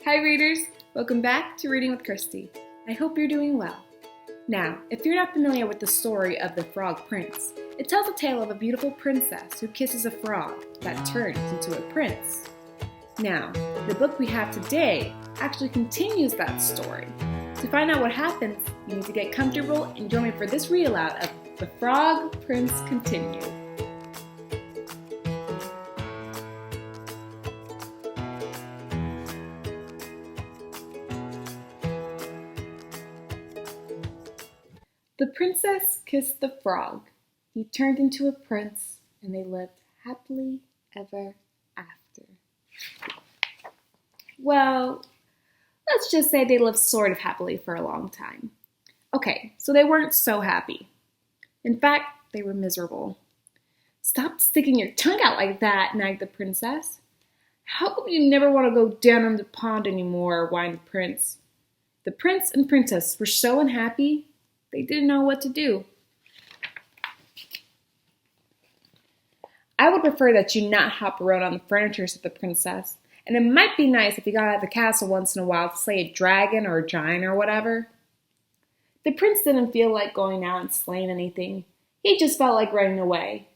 Hi readers, welcome back to Reading with Christy. I hope you're doing well. Now, if you're not familiar with the story of the Frog Prince, it tells a tale of a beautiful princess who kisses a frog that turns into a prince. Now, the book we have today actually continues that story. To find out what happens, you need to get comfortable and join me for this read aloud of The Frog Prince Continued. The princess kissed the frog. He turned into a prince, and they lived happily ever after. Well, let's just say they lived sort of happily for a long time. Okay, so they weren't so happy. In fact, they were miserable. Stop sticking your tongue out like that, nagged the princess. How come you never want to go down in the pond anymore, whined the prince. The prince and princess were so unhappy, they didn't know what to do. I would prefer that you not hop around on the furniture, said the princess. And it might be nice if you got out of the castle once in a while to slay a dragon or a giant or whatever. The prince didn't feel like going out and slaying anything. He just felt like running away.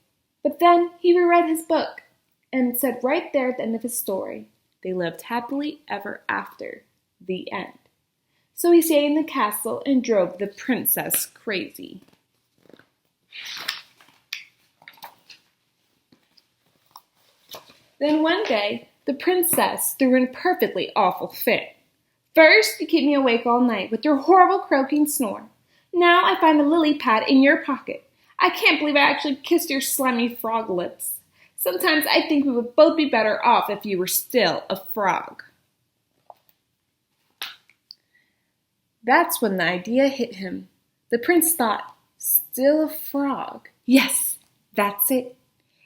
But then he reread his book, and it said right there at the end of his story, they lived happily ever after. The end. So he stayed in the castle and drove the princess crazy. Then one day, the princess threw in a perfectly awful fit. First, you keep me awake all night with your horrible croaking snore. Now I find a lily pad in your pocket. I can't believe I actually kissed your slimy frog lips. Sometimes I think we would both be better off if you were still a frog. That's when the idea hit him. The prince thought, still a frog? Yes, that's it.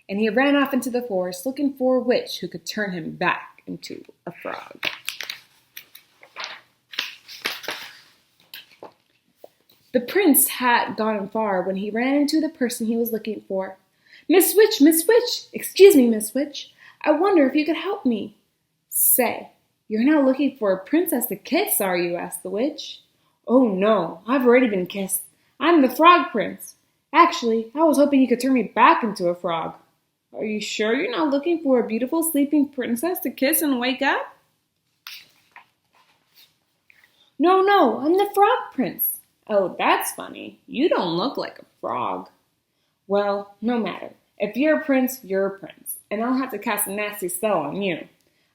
And he ran off into the forest looking for a witch who could turn him back into a frog. The prince hadn't gone far when he ran into the person he was looking for. Miss Witch, excuse me, Miss Witch, I wonder if you could help me. Say, you're not looking for a princess to kiss, are you? Asked the witch. Oh no, I've already been kissed. I'm the frog prince. Actually, I was hoping you could turn me back into a frog. Are you sure you're not looking for a beautiful sleeping princess to kiss and wake up? No, I'm the frog prince. Oh, that's funny. You don't look like a frog. Well, no matter. If you're a prince, you're a prince. And I'll have to cast a nasty spell on you.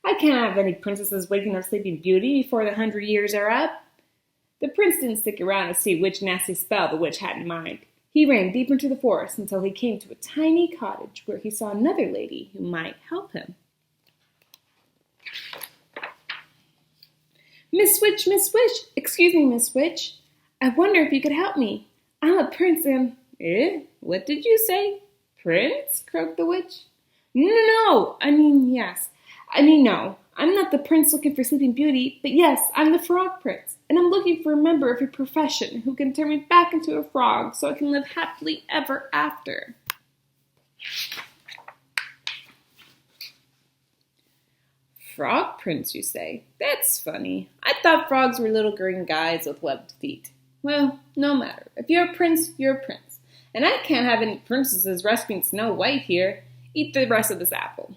I can't have any princesses waking up Sleeping Beauty before the 100 years are up. The prince didn't stick around to see which nasty spell the witch had in mind. He ran deep into the forest until he came to a tiny cottage where he saw another lady who might help him. Miss Witch, excuse me, Miss Witch. I wonder if you could help me. I'm a prince and... What did you say? Prince? Croaked the witch. No, no. I'm not the prince looking for Sleeping Beauty, but yes, I'm the frog prince, and I'm looking for a member of your profession who can turn me back into a frog so I can live happily ever after. Frog prince, you say? That's funny. I thought frogs were little green guys with webbed feet. Well, no matter. If you're a prince, you're a prince. And I can't have any princesses rescuing Snow White here. Eat the rest of this apple.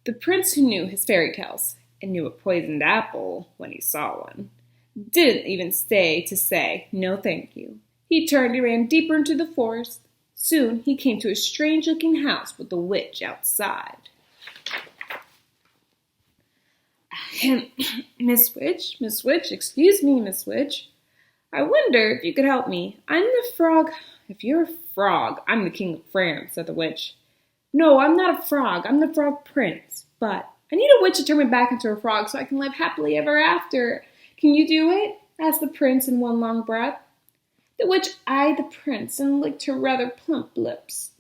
The prince, who knew his fairy tales and knew a poisoned apple when he saw one, didn't even stay to say no thank you. He turned and ran deeper into the forest. Soon he came to a strange-looking house with a witch outside. Miss Witch, excuse me, Miss Witch. I wonder if you could help me. I'm the frog. If you're a frog, I'm the king of France, said the witch. No, I'm not a frog. I'm the frog prince. But I need a witch to turn me back into a frog so I can live happily ever after. Can you do it? Asked the prince in one long breath. The witch eyed the prince and licked her rather plump lips.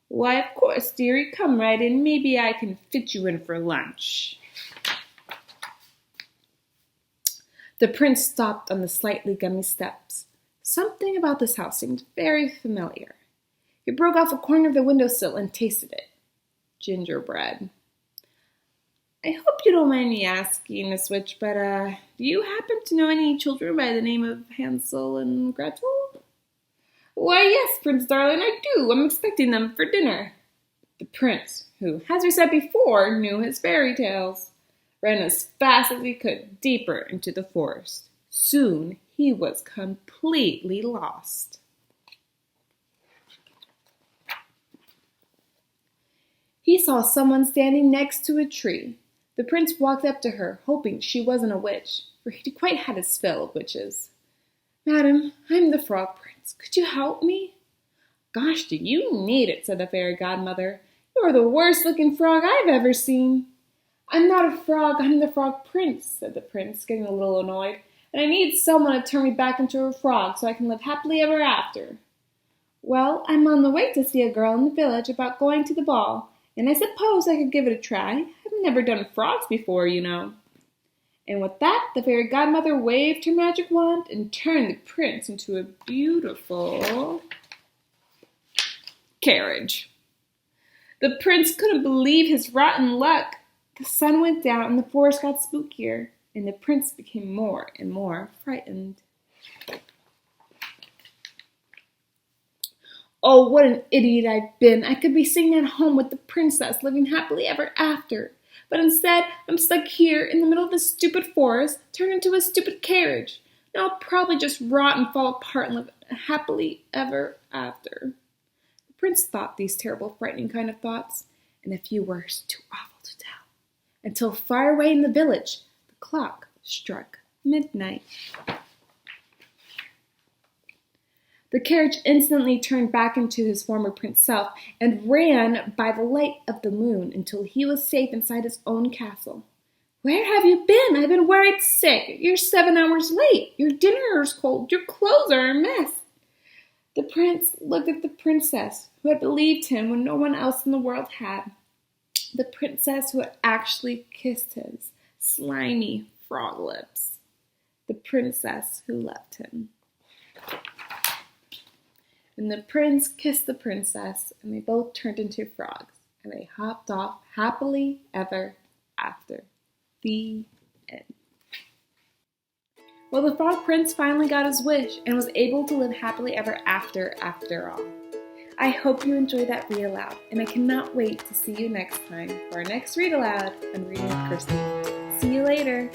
Why, of course, dearie. Come right in. Maybe I can fit you in for lunch. The prince stopped on the slightly gummy steps. Something about this house seemed very familiar. He broke off a corner of the windowsill and tasted it. Gingerbread. I hope you don't mind me asking, Miss Witch, but do you happen to know any children by the name of Hansel and Gretel? Why, yes, Prince Darling, I do. I'm expecting them for dinner. The prince, who, as we said before, knew his fairy tales, ran as fast as he could deeper into the forest. Soon he was completely lost. He saw someone standing next to a tree. The prince walked up to her, hoping she wasn't a witch, for he quite had his fill of witches. Madam, I'm the Frog Prince. Could you help me? Gosh, do you need it, said the fairy godmother. You're the worst-looking frog I've ever seen. I'm not a frog, I'm the Frog Prince, said the prince, getting a little annoyed, and I need someone to turn me back into a frog so I can live happily ever after. Well, I'm on the way to see a girl in the village about going to the ball, and I suppose I could give it a try. I've never done frogs before, you know. And with that, the fairy godmother waved her magic wand and turned the prince into a beautiful carriage. The prince couldn't believe his rotten luck. The sun went down and the forest got spookier, and the prince became more and more frightened. Oh, what an idiot I've been. I could be sitting at home with the princess, living happily ever after. But instead, I'm stuck here in the middle of this stupid forest, turned into a stupid carriage. Now I'll probably just rot and fall apart and live happily ever after. The prince thought these terrible, frightening kind of thoughts, and a few words too awful to tell, until far away in the village, the clock struck midnight. The carriage instantly turned back into his former prince self and ran by the light of the moon until he was safe inside his own castle. Where have you been? I've been worried sick. You're 7 hours late. Your dinner is cold. Your clothes are a mess. The prince looked at the princess, who had believed him when no one else in the world had. The princess who had actually kissed his slimy frog lips. The princess who loved him. And the prince kissed the princess, and they both turned into frogs, and they hopped off happily ever after. The end. Well, the Frog Prince finally got his wish and was able to live happily ever after all. I hope you enjoyed that read aloud, and I cannot wait to see you next time for our next read aloud on Reading with Kirsty. See you later.